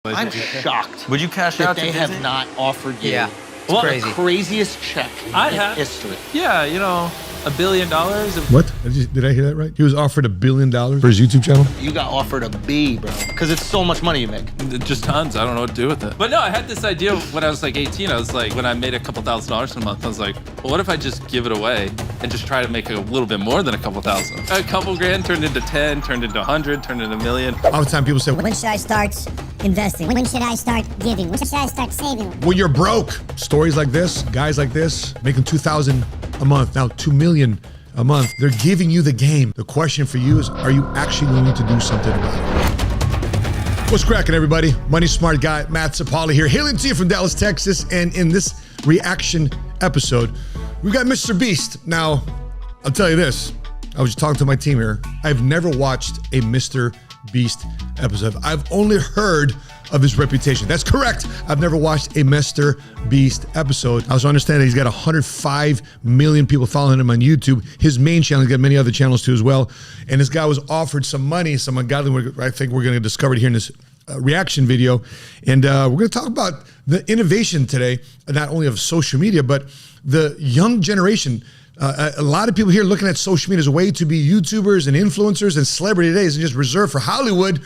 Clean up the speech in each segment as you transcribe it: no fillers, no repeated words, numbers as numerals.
I'm shocked. Would you cash that out they to have Disney? not offered you Well, the craziest check in history? Yeah, you know, $1 billion. What? Did I hear that right? He was offered $1 billion for his YouTube channel? You got offered a B, bro, because it's so much money you make. Just tons. I don't know what to do with it. But no, I had this idea when I was like 18. I was like, when I made a couple $1,000s a month, I was like, well, what if I just give it away and just try to make a little bit more than a couple thousand? A couple grand turned into 10, turned into 100, turned into $1 million. All the time people say, when should I start investing? When should I start giving? When should I start saving? when you're broke, stories like this, guys like this, making $2,000 a month, now $2 million a month, they're giving you the game. The question for you is, are you actually willing to do something about it? What's cracking, everybody? Money Smart Guy, Matt Sapali here, hailing to you from Dallas, Texas. And in this reaction episode, we've got Mr. Beast. Now, I'll tell you this. I was just talking to my team here. I've never watched a Mr. Beast episode. I've only heard of his reputation. That's correct. I've never watched a Mr. Beast episode. I also understand that he's got 105 million people following him on YouTube. His main channel, he's got many other channels too as well. And this guy was offered some money, some ungodly, I think we're going to discover it here in this reaction video. And we're going to talk about the innovation today, not only of social media, but the young generation. A lot of people here looking at social media as a way to be YouTubers and influencers, and celebrity today is just reserved for Hollywood.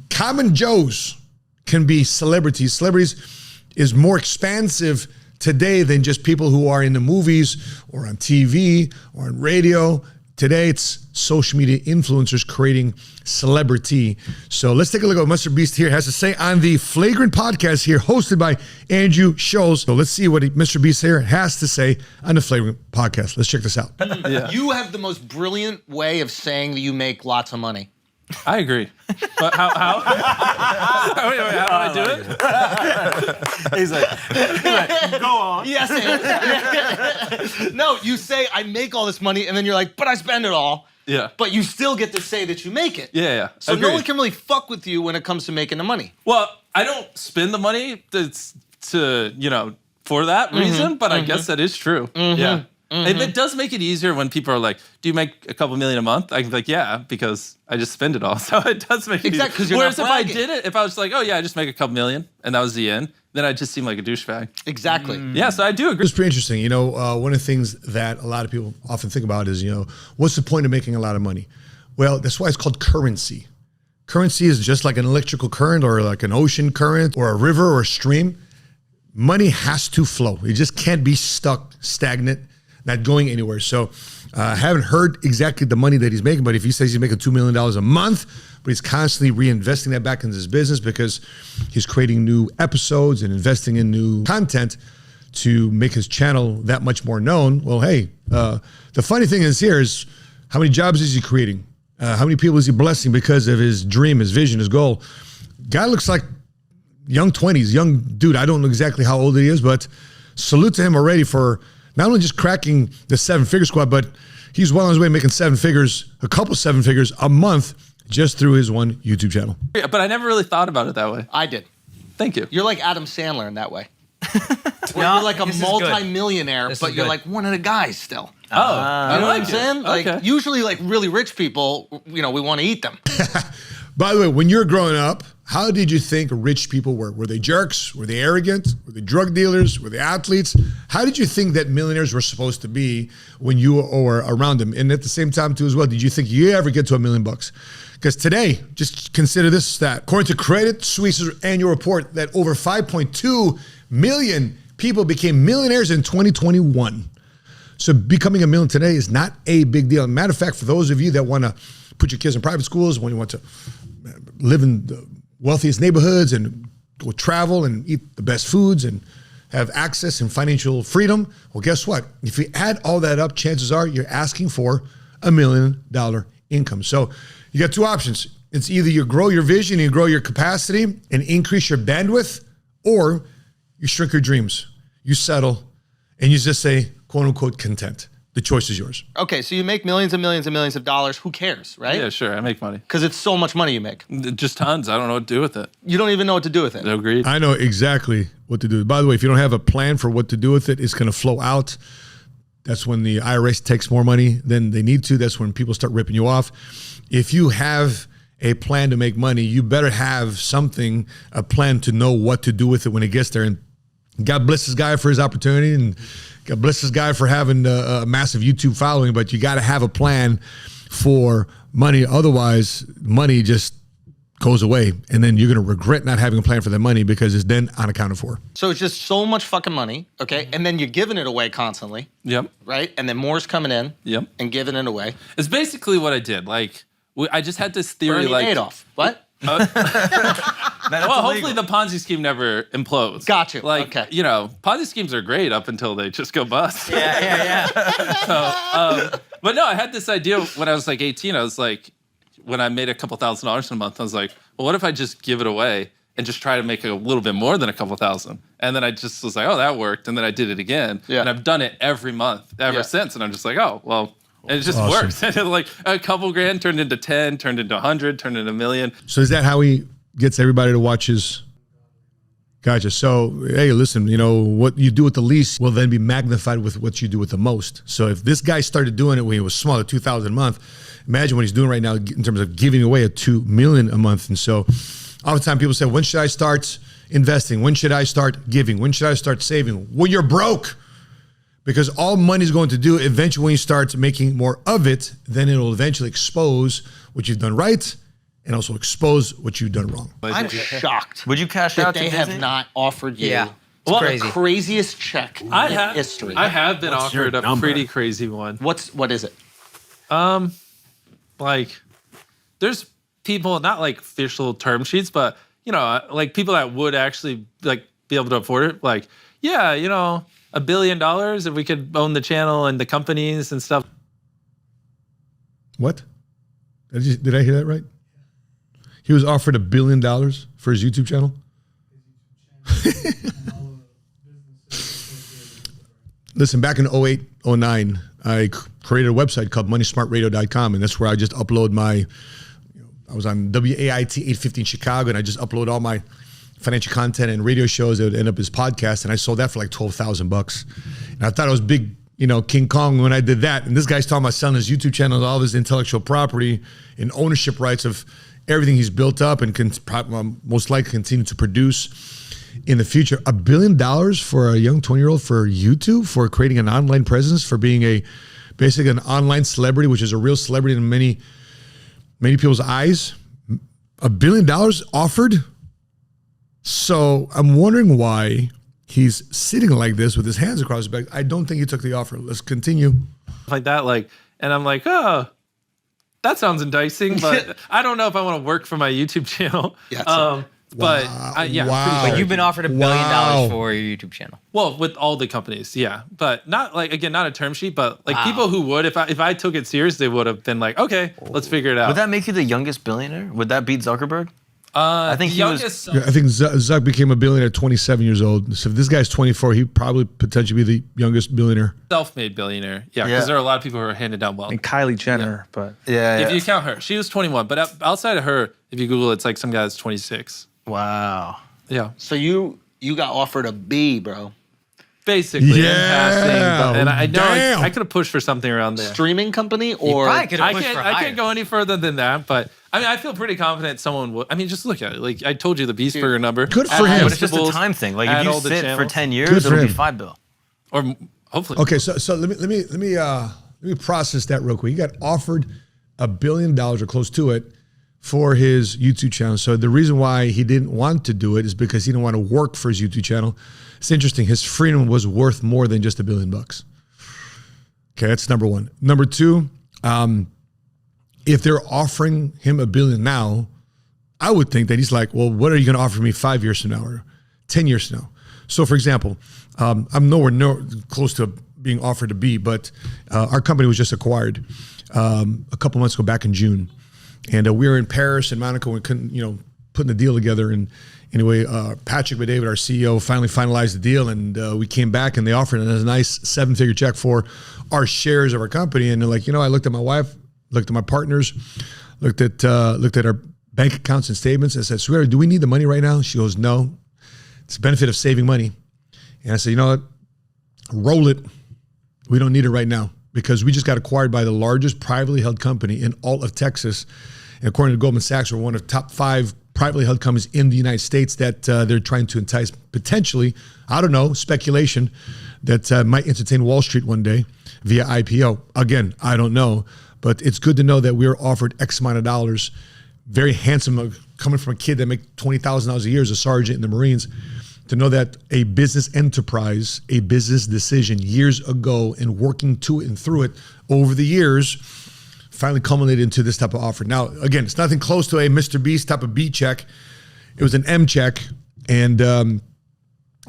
Common Joes can be celebrities. Celebrities is more expansive today than just people who are in the movies or on TV or on radio. Today, it's social media influencers creating celebrity. So let's take a look at what Mr. Beast here has to say on the Flagrant podcast here, hosted by Andrew Scholes. So let's see what Mr. Beast here has to say on the Flagrant podcast. Let's check this out. You have the most brilliant way of saying that you make lots of money. I agree. But how? Wait, how do I do it? He's like, go on. Yes. No, you say, I make all this money, and then you're like, but I spend it all. Yeah. But you still get to say that you make it. Yeah. So no Agreed. one can really fuck with you when it comes to making the money. Well, I don't spend the money for that reason, but I guess that is true. Yeah. It does make it easier when people are like, do you make a couple million a month? I can be like, yeah, because I just spend it all. So it does make it easier. Exactly, 'cause you're Whereas not if I bragging. did it, if I was like, oh yeah, I just make a couple million, and that was the end, then I just seem like a douchebag. Exactly. Yeah, so I do agree. It's pretty interesting. You know, one of the things that a lot of people often think about is, what's the point of making a lot of money? Well, that's why it's called currency. Currency is just like an electrical current or like an ocean current or a river or a stream. Money has to flow. It just can't be stuck, stagnant, not going anywhere. So I haven't heard exactly the money that he's making, but if he says he's making $2 million a month, but he's constantly reinvesting that back into his business because he's creating new episodes and investing in new content to make his channel that much more known. Well, hey, the funny thing is here is how many jobs is he creating? How many people is he blessing because of his dream, his vision, his goal? Guy looks like young 20s, young dude. I don't know exactly how old he is, but salute to him already for not only just cracking the 7-figure squad, but he's well on his way making a couple 7 figures a month just through his one YouTube channel. But I never really thought about it that way. I did. Thank you. You're like Adam Sandler in that way. Where you're like a multi-millionaire, but you're like one of the guys still. Oh, You I know what I'm like it. saying? Like Okay. usually like really rich people, we want to eat them. By the way, when you were growing up, how did you think rich people were? Were they jerks? Were they arrogant? Were they drug dealers? Were they athletes? How did you think that millionaires were supposed to be when you were around them? And at the same time, too, as well, did you think you ever get to $1 million? Because today, just consider this stat. According to Credit Suisse's annual report, that over 5.2 million people became millionaires in 2021. So becoming a millionaire today is not a big deal. Matter of fact, for those of you that want to put your kids in private schools, when you want to live in the wealthiest neighborhoods and go travel and eat the best foods and have access and financial freedom, well, guess what? If you add all that up, chances are you're asking for $1 million income. So you got two options. It's either you grow your vision, you grow your capacity and increase your bandwidth, or you shrink your dreams. You settle and you just say, quote unquote, content. The choice is yours. Okay, so you make millions and millions and millions of dollars. Who cares, right? Yeah, sure. I make money. Because it's so much money you make. Just tons. I don't know what to do with it. You don't even know what to do with it. Agreed. I know exactly what to do. By the way, if you don't have a plan for what to do with it, it's going to flow out. That's when the IRS takes more money than they need to. That's when people start ripping you off. If you have a plan to make money, you better have something, a plan to know what to do with it when it gets there. And God bless this guy for his opportunity, and God bless this guy for having a massive YouTube following, but you got to have a plan for money. Otherwise, money just goes away, and then you're going to regret not having a plan for that money because it's then unaccounted for. So it's just so much fucking money, okay? And then you're giving it away constantly. Yep. Right? And then more's coming in. Yep. And giving it away. It's basically what I did. Like, I just had this theory, Bernie like Madoff. What? well, hopefully the Ponzi scheme never implodes. Got you. Like, okay. you know, Ponzi schemes are great up until they just go bust. Yeah. So, but no, I had this idea when I was like 18. I was like, when I made a couple $1,000s a month, I was like, well, what if I just give it away and just try to make a little bit more than a couple thousand? And then I just was like, oh, that worked. And then I did it again. Yeah. And I've done it every month ever since. And I'm just like, oh, well. And it just works. And like a couple grand turned into 10, turned into 100, turned into $1 million. So is that how he gets everybody to watch his? Gotcha. So, hey, listen, you know, what you do with the least will then be magnified with what you do with the most. So if this guy started doing it when he was smaller, 2,000 a month, imagine what he's doing right now in terms of giving away a $2 million a month. And so oftentimes people say, when should I start investing? When should I start giving? When should I start saving? When you're broke. Because all money's going to do, eventually when you start making more of it, then it'll eventually expose what you've done right and also expose what you've done wrong. I'm shocked. Would you cash that out to they Disney? have not offered you It's the craziest check in history? I have been What's your offered a number? pretty crazy one. What is it? Like, there's people, not like official term sheets, but, you know, like people that would actually like be able to afford it. Like, yeah, you know, $1 billion if we could own the channel and the companies and stuff. What? Did I hear that right? He was offered $1 billion for his YouTube channel? Listen, back in 08, 09, I created a website called moneysmartradio.com, and that's where I just upload my, I was on WAIT 850 in Chicago, and I just upload all my financial content and radio shows that would end up as podcasts, and I sold that for like $12,000. And I thought I was big, you know, King Kong when I did that. And this guy's talking about selling his YouTube channel, all of his intellectual property and ownership rights of everything he's built up and can most likely continue to produce in the future. $1 billion for a young 20-year-old for YouTube, for creating an online presence, for being basically an online celebrity, which is a real celebrity in many people's eyes. $1 billion offered. So I'm wondering why he's sitting like this with his hands across his back. I don't think he took the offer. Let's continue. Like that, like, and I'm like, oh, that sounds enticing, but I don't know if I want to work for my YouTube channel. Yeah, but But you've been offered $1 billion for your YouTube channel. Well, with all the companies, yeah, but not like, again, not a term sheet, but like people who would, if I took it serious, they would have been like, okay, let's figure it out. Would that make you the youngest billionaire? Would that beat Zuckerberg? I think I think Zuck became a billionaire at 27 years old. So if this guy's 24, he'd probably potentially be the youngest billionaire. Self-made billionaire, yeah, because there are a lot of people who are handed down wealth. And Kylie Jenner, but If you count her, she was 21, but outside of her, if you Google, it's like some guy's 26. Wow. Yeah. So you got offered a B, bro. Basically, Yeah. in passing, and I know Damn. I could have pushed for something around there. Streaming company or I can't go any further than that, but I mean, I feel pretty confident someone would. I mean, just look at it. Like I told you, the Beast Burger number. Good for him. But it's just a time thing. Like if you sit for 10 years, Good for it'll be him. $5 billion. Or hopefully. Okay, so let me process that real quick. He got offered $1 billion or close to it for his YouTube channel. So the reason why he didn't want to do it is because he didn't want to work for his YouTube channel. It's interesting. His freedom was worth more than just $1 billion. Okay, that's number one. Number two, if they're offering him $1 billion now, I would think that he's like, well, what are you going to offer me 5 years from now or 10 years from now? So, for example, I'm nowhere close to being offered a B, but our company was just acquired a couple months ago, back in June, and we were in Paris and Monaco. We couldn't, putting the deal together. And anyway, Patrick McDavid, our CEO, finally finalized the deal, and we came back and they offered us a nice 7-figure check for our shares of our company. And they're like, I looked at my wife, looked at my partners, looked at our bank accounts and statements, and said, "Swear, do we need the money right now?" She goes, "No, it's the benefit of saving money." And I said, "You know what? Roll it. We don't need it right now because we just got acquired by the largest privately held company in all of Texas." And according to Goldman Sachs, we're one of the top 5 privately held companies in the United States that they're trying to entice potentially, I don't know, speculation that might entertain Wall Street one day via IPO. Again, I don't know, but it's good to know that we're offered X amount of dollars. Very handsome, coming from a kid that make $20,000 a year as a sergeant in the Marines, to know that a business enterprise, a business decision years ago and working to it and through it over the years finally culminated into this type of offer. Now, again, it's nothing close to a Mr. Beast type of B check. It was an M check, and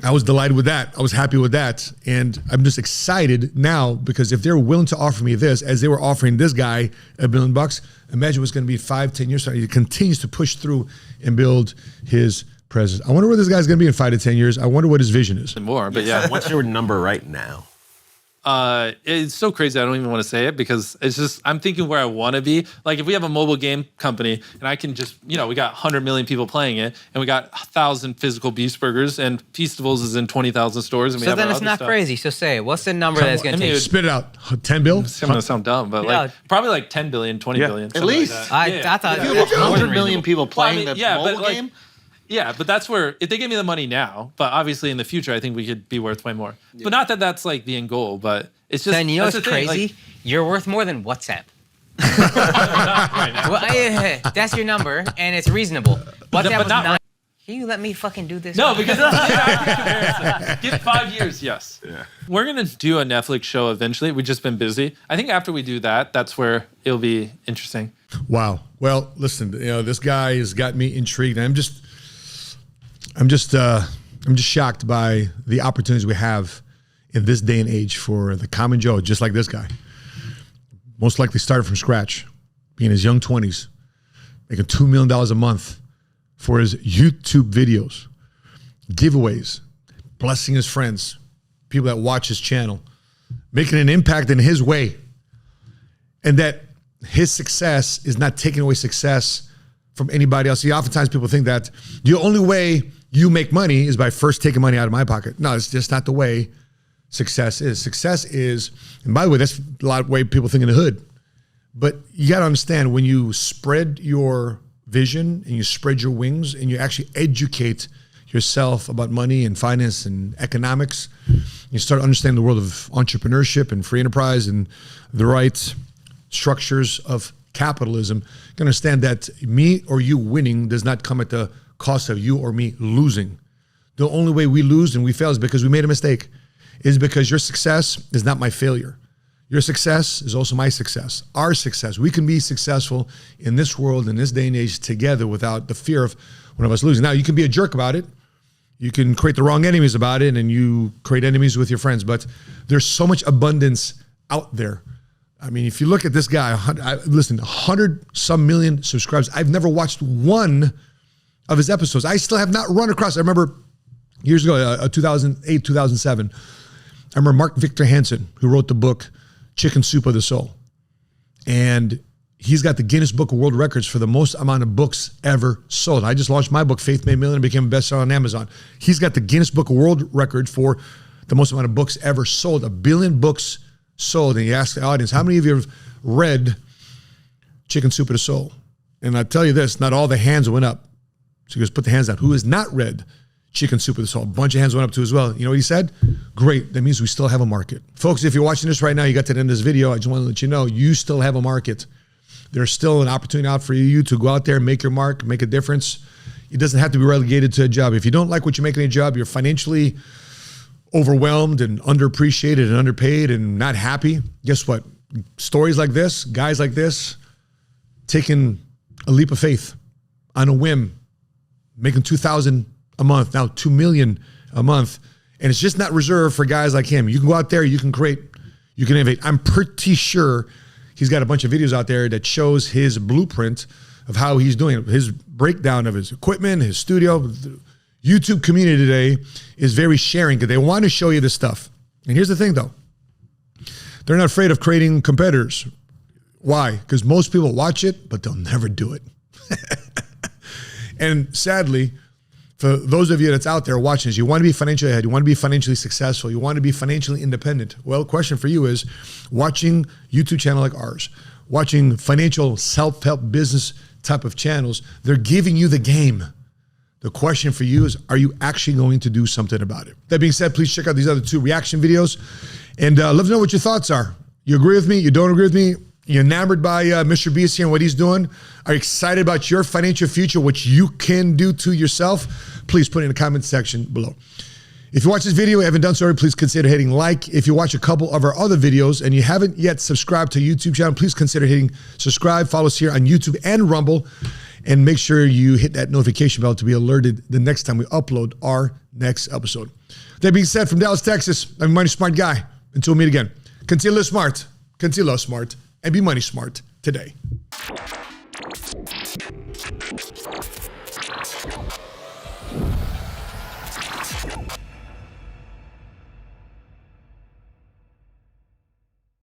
I was delighted with that. I was happy with that. And I'm just excited now because if they're willing to offer me this, as they were offering this guy $1 billion, imagine what's going to be 5-10 years from now. He continues to push through and build his presence. I wonder where this guy's going to be in 5 to 10 years. I wonder what his vision is. More, but yeah. What's your number right now? It's so crazy. I don't even want to say it because it's just, I'm thinking where I want to be. Like if we have a mobile game company and I can just, we got 100 million people playing it and we got 1,000 physical Beast Burgers and Feastables is in 20,000 stores. And we so have then it's not stuff. crazy. So say it. What's the number that's going to take? Spit it out. 10 bill? It's going to sound dumb, but like probably like 10 billion, 20 billion. At least. Like I thought If you have 100 million people playing the mobile game. Yeah, but that's where, if they give me the money now, but obviously in the future, I think we could be worth way more. Yeah. But not that that's like the end goal, but it's just. Then you know what's crazy? Like, you're worth more than WhatsApp. Right now. Well, that's your number, and it's reasonable. WhatsApp was not. Can you let me fucking do this? No, because give 5 years, yes. Yeah. We're going to do a Netflix show eventually. We've just been busy. I think after we do that, that's where it'll be interesting. Wow. Well, listen, this guy has got me intrigued. I'm just shocked by the opportunities we have in this day and age for the common Joe, just like this guy. Most likely started from scratch, being in his young 20s, making $2 million a month for his YouTube videos, giveaways, blessing his friends, people that watch his channel, making an impact in his way. And that his success is not taking away success from anybody else. See, oftentimes people think that the only way you make money is by first taking money out of my pocket. No, it's just not the way success is. Success is, and by the way, that's a lot of way people think in the hood. But you got to understand, when you spread your vision and you spread your wings and you actually educate yourself about money and finance and economics, you start understanding the world of entrepreneurship and free enterprise and the right structures of capitalism. You can understand that me or you winning does not come at the cost of you or me losing. The only way we lose and we fail is because we made a mistake. Is because your success is not my failure. Your success is also my success. Our success. We can be successful in this world, in this day and age, together without the fear of one of us losing. Now, you can be a jerk about it. You can create the wrong enemies about it, and you create enemies with your friends. But there's so much abundance out there. I mean, if you look at this guy, 100-some million subscribers. I've never watched one of his episodes. I still have not run across. I remember years ago, 2008, 2007, I remember Mark Victor Hansen, who wrote the book Chicken Soup of the Soul. And he's got the Guinness Book of World Records for the most amount of books ever sold. I just launched my book, Faith Made Millionaire, became a bestseller on Amazon. He's got the Guinness Book of World Record for the most amount of books ever sold, 1 billion books sold. And he asked the audience, how many of you have read Chicken Soup of the Soul? And I tell you this, not all the hands went up. So he goes, put the hands down. Who has not read Chicken Soup of the Soul? A bunch of hands went up too as well. You know what he said? Great. That means we still have a market. Folks, if you're watching this right now, you got to the end of this video, I just want to let you know, you still have a market. There's still an opportunity out for you to go out there and make your mark, make a difference. It doesn't have to be relegated to a job. If you don't like what you make in a job, you're financially overwhelmed and underappreciated and underpaid and not happy, guess what? Stories like this, guys like this, taking a leap of faith on a whim, making $2,000 a month, now $2 million a month. And it's just not reserved for guys like him. You can go out there, you can create, you can innovate. I'm pretty sure he's got a bunch of videos out there that shows his blueprint of how he's doing it, his breakdown of his equipment, his studio. The YouTube community today is very sharing because they want to show you this stuff. And here's the thing though, they're not afraid of creating competitors. Why? Because most people watch it, but they'll never do it. And sadly, for those of you that's out there watching this, you want to be financially ahead, you want to be financially successful, you want to be financially independent. Well, question for you is, watching YouTube channel like ours, watching financial self-help business type of channels. They're giving you the game. The question for you is, are you actually going to do something about it? That being said, please check out these other 2 reaction videos and let me know what your thoughts are. You agree with me? You don't agree with me? You're enamored by Mr. Beast here and what he's doing? Are you excited about your financial future, what you can do to yourself? Please put it in the comment section below. If you watch this video and haven't done so already, please consider hitting like. If you watch a couple of our other videos and you haven't yet subscribed to our YouTube channel, please consider hitting subscribe. Follow us here on YouTube and Rumble. And make sure you hit that notification bell to be alerted the next time we upload our next episode. That being said, from Dallas, Texas, I'm a money smart guy. Until we meet again, continue to live smart, continue to love smart, and be money smart today.